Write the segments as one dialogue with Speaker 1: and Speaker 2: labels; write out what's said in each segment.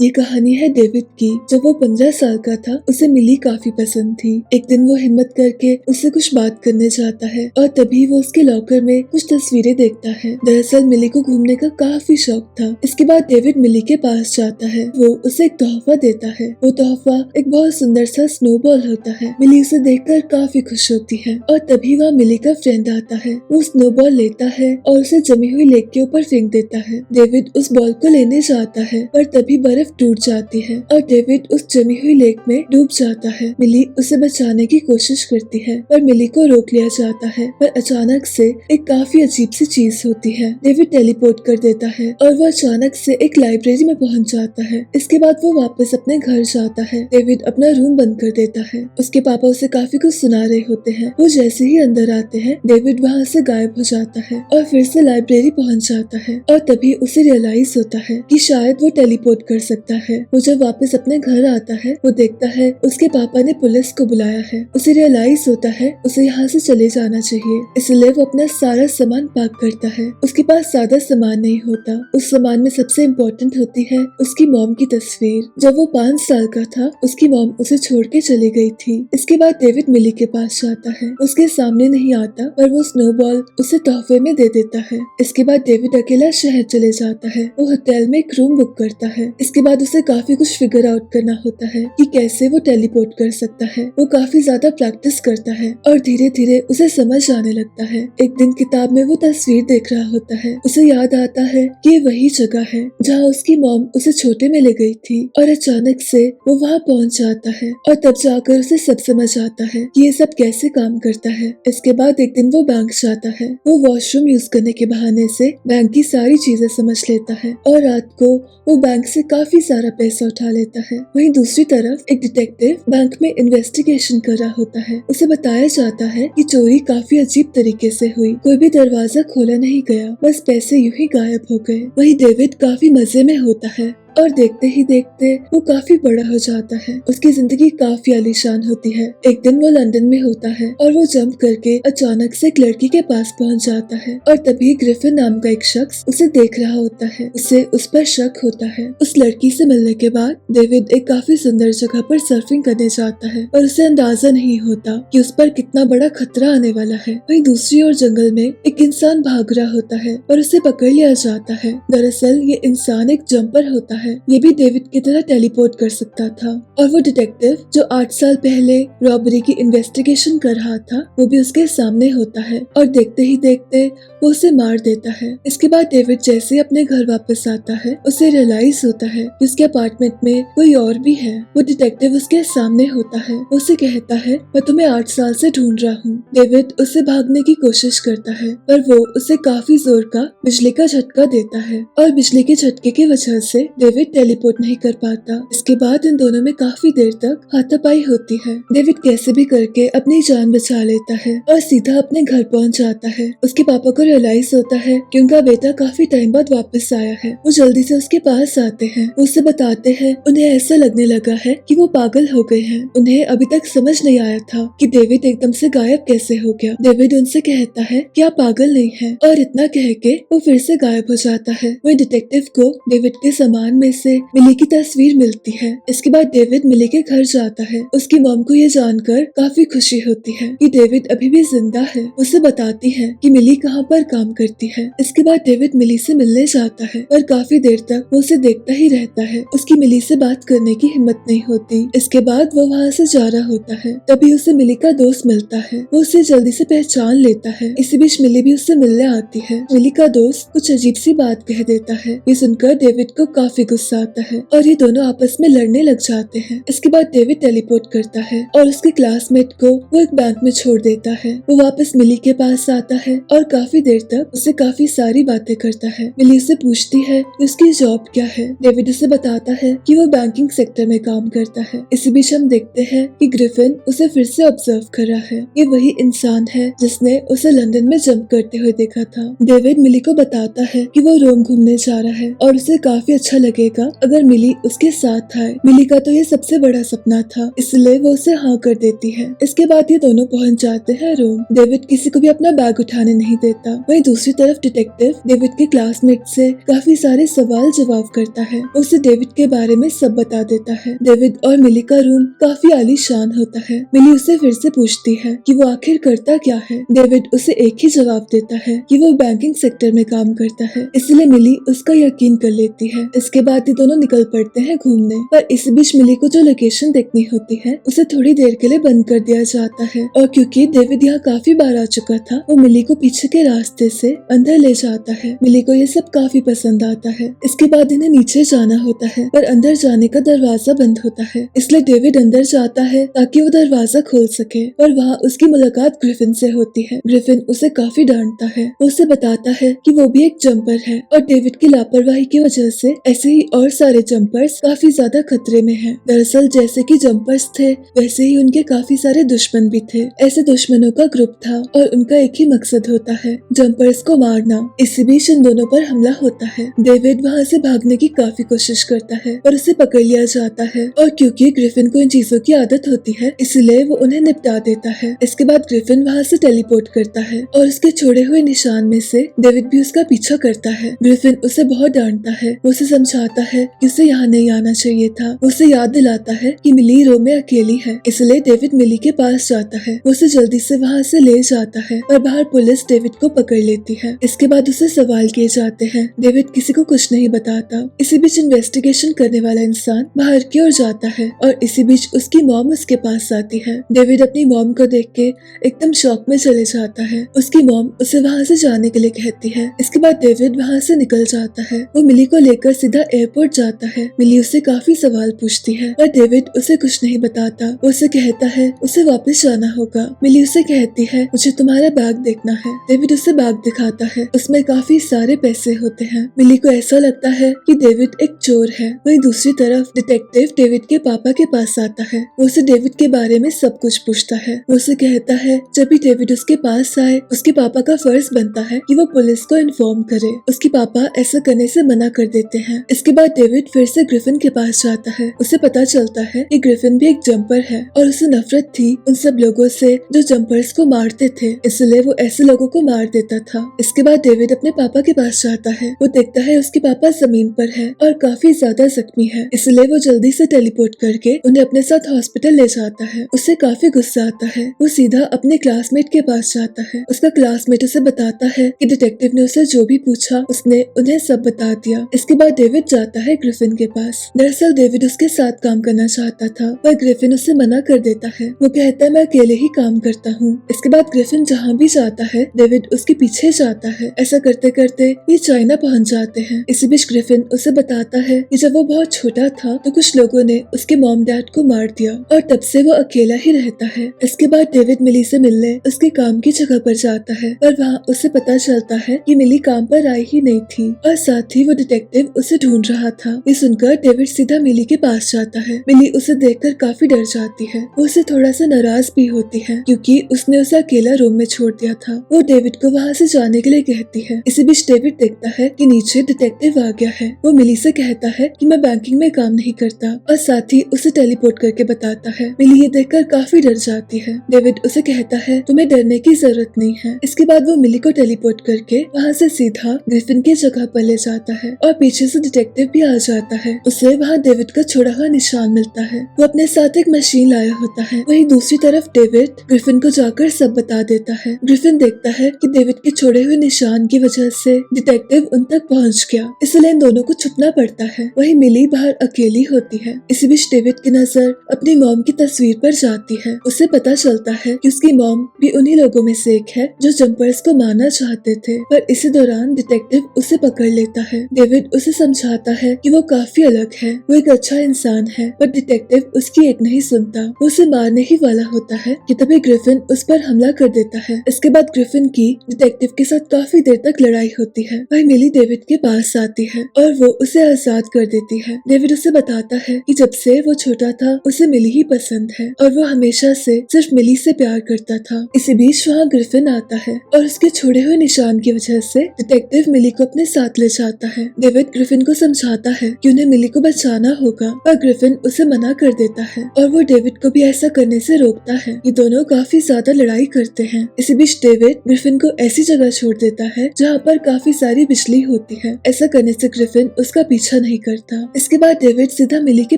Speaker 1: ये कहानी है डेविड की। जब वो 15 साल का था उसे मिली काफी पसंद थी। एक दिन वो हिम्मत करके उससे कुछ बात करने जाता है और तभी वो उसके लॉकर में कुछ तस्वीरें देखता है। दरअसल मिली को घूमने का काफी शौक था। इसके बाद डेविड मिली के पास जाता है। वो उसे एक तोहफा देता है। वो तोहफा एक बहुत सुंदर सा स्नोबॉल होता है। मिली उसे देखकर काफी खुश होती है और तभी वहाँ मिली का फ्रेंड आता है। वो स्नोबॉल लेता है और उसे जमी हुई लेक के ऊपर फेंक देता है। डेविड उस बॉल को लेने जाता है पर तभी बर्फ टूट जाती है और डेविड उस जमी हुई लेक में डूब जाता है। मिली उसे बचाने की कोशिश करती है पर मिली को रोक लिया जाता है। पर अचानक से एक काफी अजीब सी चीज होती है। डेविड टेलीपोर्ट कर देता है और वो अचानक से एक लाइब्रेरी में पहुंच जाता है। इसके बाद वो वापस अपने घर जाता है। डेविड अपना रूम बंद कर देता है। उसके पापा उसे काफी कुछ सुना रहे होते हैं। वो जैसे ही अंदर आते हैं डेविड वहाँ से गायब हो जाता है और फिर से लाइब्रेरी पहुंच जाता है और तभी उसे रियलाइज होता है कि शायद वो टेलीपोर्ट कर सकता है। वो जब वापस अपने घर आता है वो देखता है उसके पापा ने पुलिस को बुलाया है। उसे रियलाइज होता है उसे यहाँ से चले जाना चाहिए, इसलिए वो अपना सारा सामान पैक करता है। उसके पास ज्यादा सामान नहीं होता। उस सामान में सबसे इम्पोर्टेंट होती है उसकी मॉम की तस्वीर। जब वो 5 साल का था उसकी मॉम उसे छोड़ के चली गई थी। इसके बाद डेविड मिली के पास जाता है। उसके सामने नहीं आता पर वो स्नोबॉल उसे तोहफे में दे देता है। इसके बाद डेविड अकेला शहर चले जाता है। वो होटल में एक रूम बुक करता है। इसके बाद उसे काफी कुछ फिगर आउट करना होता है कि कैसे वो टेलीपोर्ट कर सकता है। वो काफी ज्यादा प्रैक्टिस करता है और धीरे धीरे उसे समझ आने लगता है। एक दिन किताब में वो तस्वीर देख रहा होता है। उसे याद आता है कि ये वही जगह है जहाँ उसकी मॉम उसे छोटे में ले गई थी और अचानक से वो वहाँ पहुँच जाता है और तब जाकर उसे सब समझ आता है कि ये सब कैसे काम करता है। इसके बाद एक दिन वो बैंक जाता है। वो वॉशरूम यूज करने के बहाने से बैंक की सारी चीजें समझ लेता है और रात को वो बैंक से काफी सारा पैसा उठा लेता है। वहीं दूसरी तरफ एक डिटेक्टिव बैंक में इन्वेस्टिगेशन कर रहा होता है। उसे बताया जाता है कि चोरी काफी अजीब तरीके से हुई। कोई भी दरवाजा खोला नहीं गया, बस पैसे यूं ही गायब हो गए। वहीं डेविड काफी मजे में होता है और देखते ही देखते वो काफी बड़ा हो जाता है। उसकी जिंदगी काफी आलीशान होती है। एक दिन वो लंदन में होता है और वो जंप करके अचानक से एक लड़की के पास पहुंच जाता है और तभी ग्रिफिन नाम का एक शख्स उसे देख रहा होता है। उसे उस पर शक होता है। उस लड़की से मिलने के बाद डेविड एक काफी सुंदर जगह पर सर्फिंग करने जाता है और उसे अंदाजा नहीं होता कि उस पर कितना बड़ा खतरा आने वाला है। वहीं दूसरी ओर जंगल में एक इंसान भाग रहा होता है और उसे पकड़ लिया जाता है। दरअसल ये इंसान एक जंपर होता है। ये भी डेविड की तरह टेलीपोर्ट कर सकता था और वो डिटेक्टिव जो 8 साल पहले रॉबरी की इन्वेस्टिगेशन कर रहा था वो भी उसके सामने होता है और देखते ही देखते वो उसे मार देता है। इसके बाद डेविड जैसे ही अपने घर वापस आता है उसे रियलाइज होता है कि उसके अपार्टमेंट में कोई और भी है। वो डिटेक्टिव उसके सामने होता है। उसे कहता है मैं तुम्हें 8 साल से ढूंढ रहा हूँ। डेविड उससे भागने की कोशिश करता है पर वो उसे काफी जोर का बिजली का झटका देता है और बिजली के झटके की वजह से डेविड टेलीपोर्ट नहीं कर पाता। इसके बाद इन दोनों में काफी देर तक हाथापाई होती है। डेविड कैसे भी करके अपनी जान बचा लेता है और सीधा अपने घर पहुंच जाता है। उसके पापा को रियलाइज होता है कि उनका बेटा काफी टाइम बाद वापस आया है। वो जल्दी से उसके पास आते हैं। उसे बताते हैं उन्हें ऐसा लगने लगा है कि वो पागल हो गए हैं। उन्हें अभी तक समझ नहीं आया था कि डेविड एकदम से गायब कैसे हो गया। डेविड उनसे कहता है कि आप पागल नहीं हैं और इतना कह के वो फिर से गायब हो जाता है। वही डिटेक्टिव को डेविड के सामान में से मिली की तस्वीर मिलती है। इसके बाद डेविड मिली के घर जाता है। उसकी मॉम को ये जानकर काफी खुशी होती है कि डेविड अभी भी जिंदा है। उसे बताती है कि मिली कहाँ पर काम करती है। इसके बाद डेविड मिली से मिलने जाता है पर काफी देर तक वो उसे देखता ही रहता है। उसकी मिली से बात करने की हिम्मत नहीं होती। इसके बाद वो वहाँ से जा रहा होता है तभी उसे मिली का दोस्त मिलता है। वो उसे जल्दी से पहचान लेता है। इसी बीच मिली भी उससे मिलने आती है। मिली का दोस्त कुछ अजीब सी बात कह देता है। ये सुनकर डेविड को काफी गुस्सा आता है और ये दोनों आपस में लड़ने लग जाते हैं। इसके बाद डेविड टेलीपोर्ट करता है और उसके क्लासमेट को वो एक बैंक में छोड़ देता है। वो वापस मिली के पास आता है और काफी देर तक उससे काफी सारी बातें करता है। मिली उससे पूछती है कि उसकी जॉब क्या है। डेविड उसे बताता है कि वो बैंकिंग सेक्टर में काम करता है। इसी बीच हम देखते हैं कि ग्रिफिन उसे फिर से ऑब्जर्व कर रहा है। ये वही इंसान है जिसने उसे लंदन में जंप करते हुए देखा था। डेविड मिली को बताता है कि वो रोम घूमने जा रहा है और उसे काफी अच्छा लगेगा लगेगा अगर मिली उसके साथ आए। मिली का तो ये सबसे बड़ा सपना था, इसलिए वो उसे हाँ कर देती है। इसके बाद ये दोनों पहुंच जाते हैं रूम। डेविड किसी को भी अपना बैग उठाने नहीं देता। वहीं दूसरी तरफ डिटेक्टिव डेविड के क्लासमेट से काफी सारे सवाल जवाब करता है। उसे डेविड के बारे में सब बता देता है। डेविड और मिली का रूम काफी आलीशान होता है। मिली उसे फिर से पूछती है कि वो आखिर करता क्या है। डेविड उसे एक ही जवाब देता है कि वो बैंकिंग सेक्टर में काम करता है, इसलिए मिली उसका यकीन कर लेती है। इसके बाद ये दोनों निकल पड़ते हैं घूमने, पर इस बीच मिली को जो लोकेशन देखनी होती है उसे थोड़ी देर के लिए बंद कर दिया जाता है। और क्योंकि डेविड यहाँ काफी बार आ चुका था, वो मिली को पीछे के रास्ते से अंदर ले जाता है। मिली को ये सब काफी पसंद आता है। इसके बाद इन्हें नीचे जाना होता है, पर अंदर जाने का दरवाजा बंद होता है, इसलिए डेविड अंदर जाता है ताकि वो दरवाजा खोल सके। पर वहाँ उसकी मुलाकात ग्रिफिन से होती है। ग्रिफिन उसे काफी डांटता है। वो उसे बताता है कि वो भी एक जंपर है और डेविड की लापरवाही की वजह से ऐसे ही और सारे जंपर्स काफी ज्यादा खतरे में हैं। दरअसल जैसे कि जंपर्स थे वैसे ही उनके काफी सारे दुश्मन भी थे। ऐसे दुश्मनों का ग्रुप था और उनका एक ही मकसद होता है, जंपर्स को मारना। इसी बीच इन दोनों पर हमला होता है। डेविड वहाँ से भागने की काफी कोशिश करता है पर उसे पकड़ लिया जाता है, और क्योंकि ग्रिफिन को इन चीजों की आदत होती है इसलिए वो उन्हें निपटा देता है। इसके बाद ग्रिफिन वहाँ से टेलीपोर्ट करता है और उसके छोड़े हुए निशान में से डेविड भी उसका पीछा करता है। ग्रिफिन उसे बहुत डांटता है। वो उसे समझाता है कि उसे यहाँ नहीं आना चाहिए था। वो उसे याद दिलाता है कि मिली रूम में अकेली है, इसलिए डेविड मिली के पास जाता है। वो उसे जल्दी से वहाँ से ले जाता है और बाहर पुलिस डेविड को पकड़ लेती है। इसके बाद उसे सवाल किए जाते हैं। डेविड किसी को कुछ नहीं बताता। इसी बीच इन्वेस्टिगेशन करने वाला इंसान बाहर की ओर जाता है और इसी बीच उसकी मॉम उसके पास आती है। डेविड अपनी मॉम को देख के एकदम शॉक में चले जाता है। उसकी मॉम उसे वहाँ से जाने के लिए कहती है। इसके बाद डेविड वहाँ से निकल जाता है। वो मिली को लेकर सीधा एयरपोर्ट जाता है। मिली उससे काफी सवाल पूछती है पर डेविड उसे कुछ नहीं बताता। वो उसे कहता है उसे वापस जाना होगा। मिली उसे कहती है मुझे तुम्हारा बैग देखना है। डेविड उसे बैग दिखाता है। उसमें काफी सारे पैसे होते हैं। मिली को ऐसा लगता है कि डेविड एक चोर है। वहीं दूसरी तरफ डिटेक्टिव डेविड के पापा के पास आता है। वो उसे डेविड के बारे में सब कुछ पूछता है। वो उसे कहता है जब भी डेविड उसके पास आए उसके पापा का फर्ज बनता है कि वो पुलिस को इन्फॉर्म करे। उसके पापा ऐसा करने से मना कर देते हैं। इसके बाद डेविड फिर से ग्रिफिन के पास जाता है। उसे पता चलता है कि ग्रिफिन भी एक जंपर है और उसे नफरत थी उन सब लोगों से जो जंपर्स को मारते थे, इसलिए वो ऐसे लोगों को मार देता था। इसके बाद डेविड अपने पापा के पास जाता है। वो देखता है उसके पापा जमीन पर है और काफी ज्यादा जख्मी है, इसलिए वो जल्दी से टेलीपोर्ट करके उन्हें अपने साथ हॉस्पिटल ले जाता है। उसे काफी गुस्सा आता है। वो सीधा अपने क्लासमेट के पास जाता है। उसका क्लासमेट उसे बताता है कि डिटेक्टिव ने उसे जो भी पूछा उसने उन्हें सब बता दिया। इसके बाद डेविड जाता है ग्रिफिन के पास। दरअसल डेविड उसके साथ काम करना चाहता था पर ग्रिफिन उसे मना कर देता है। वो कहता है मैं अकेले ही काम करता हूँ। इसके बाद ग्रिफिन जहाँ भी जाता है डेविड उसके पीछे जाता है। ऐसा करते करते ये चाइना पहुँच जाते हैं। इसी बीच ग्रिफिन उसे बताता है कि जब वो बहुत छोटा था तो कुछ लोगों ने उसके मॉम डैड को मार दिया और तब से वो अकेला ही रहता है। इसके बाद डेविड मिली से मिलने उसके काम की जगह पर जाता है पर वहाँ उसे पता चलता है कि मिली काम पर आई ही नहीं थी और साथ ही वो डिटेक्टिव उसे ढूंढ रहा था। ये सुनकर डेविड सीधा मिली के पास जाता है। मिली उसे देखकर काफी डर जाती है। वो उसे थोड़ा सा नाराज भी होती है क्योंकि उसने उसे अकेला रूम में छोड़ दिया था। वो डेविड को वहाँ से जाने के लिए कहती है। इसी बीच डेविड देखता है कि नीचे डिटेक्टिव आ गया है। वो मिली से कहता है कि मैं बैंकिंग में काम नहीं करता और साथ ही उसे टेलीपोर्ट करके बताता है। मिली ये देखकर काफी डर जाती है। डेविड उसे कहता है तुम्हें डरने की जरूरत नहीं है। इसके बाद वो मिली को टेलीपोर्ट करके वहाँ से सीधा ग्रिफिन की जगह पर ले जाता है और पीछे से डिटेक्टिव भी आ जाता है। उसे वहाँ डेविड का छोड़ा हुआ निशान मिलता है। वो अपने साथ एक मशीन लाया होता है। वहीं दूसरी तरफ डेविड ग्रिफिन को जाकर सब बता देता है। ग्रिफिन देखता है कि डेविड के छोड़े हुए निशान की वजह से डिटेक्टिव उन तक पहुँच गया, इसलिए इन दोनों को छुपना पड़ता है। वहीं मिली बाहर अकेली होती है। इसी बीच डेविड की नजर अपनी मॉम की तस्वीर पर जाती है। उसे पता चलता है कि उसकी मॉम भी उन्हीं लोगों में से एक है जो जंपर्स को मारना चाहते थे, पर इसी दौरान डिटेक्टिव उसे पकड़ लेता है। डेविड उसे समझाता है कि वो काफी अलग है, वो एक अच्छा इंसान है, पर डिटेक्टिव उसकी एक नहीं सुनता। वो उसे मारने ही वाला होता है कि तभी ग्रिफिन उस पर हमला कर देता है। इसके बाद ग्रिफिन की डिटेक्टिव के साथ काफी देर तक लड़ाई होती है। वही मिली डेविड के पास आती है और वो उसे आजाद कर देती है। डेविड उसे बताता है कि जब से वो छोटा था उसे मिली ही पसंद है और वो हमेशा से सिर्फ मिली से प्यार करता था। इसी बीच वहाँ ग्रिफिन आता है और उसके छोड़े हुए निशान की वजह से डिटेक्टिव मिली को अपने साथ ले जाता है। डेविड ग्रिफिन को समझाता है कि उन्हें मिली को बचाना होगा, और ग्रिफिन उसे मना कर देता है और वो डेविड को भी ऐसा करने से रोकता है। ये दोनों काफी ज्यादा लड़ाई करते हैं। इसी बीच डेविड ग्रिफिन को ऐसी जगह छोड़ देता है जहाँ पर काफी सारी बिजली होती है। ऐसा करने से ग्रिफिन उसका पीछा नहीं करता। इसके बाद डेविड सीधा मिली के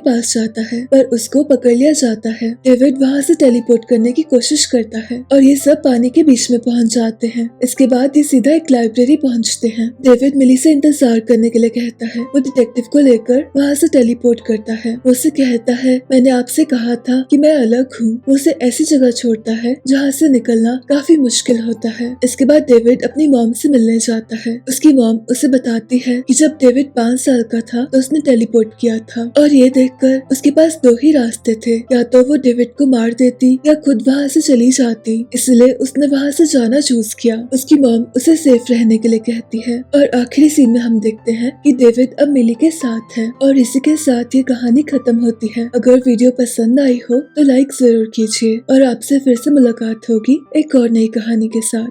Speaker 1: पास जाता है, पर उसको पकड़ लिया जाता है। डेविड वहाँ से टेलीपोर्ट करने की कोशिश करता है और ये सब पानी के बीच में पहुँच जाते हैं। इसके बाद ये सीधा एक लाइब्रेरी पहुँचते हैं। डेविड मिली से इंतजार करने के लिए कहता है। वो डिटेक्टिव को लेकर वहाँ से टेलीपोर्ट करता है। वो उसे कहता है, मैंने आपसे कहा था कि मैं अलग हूँ। वो उसे ऐसी जगह छोड़ता है जहाँ से निकलना काफी मुश्किल होता है। इसके बाद डेविड अपनी मॉम से मिलने जाता है। उसकी मॉम उसे बताती है कि जब डेविड 5 साल का था तो उसने टेलीपोर्ट किया था, और ये देखकर उसके पास 2 ही रास्ते थे, या तो वो डेविड को मार देती या खुद वहाँ से चली जाती। इसलिए उसने वहाँ से जाना चूज किया। उसकी मॉम उसे सेफ रहने के लिए कहती है, और आखिरी सीन में हम देखते हैं कि डेविड अब मिली के साथ है। और इसी के साथ ये कहानी खत्म होती है। अगर वीडियो पसंद आई हो तो लाइक जरूर कीजिए, और आपसे फिर से मुलाकात होगी एक और नई कहानी के साथ।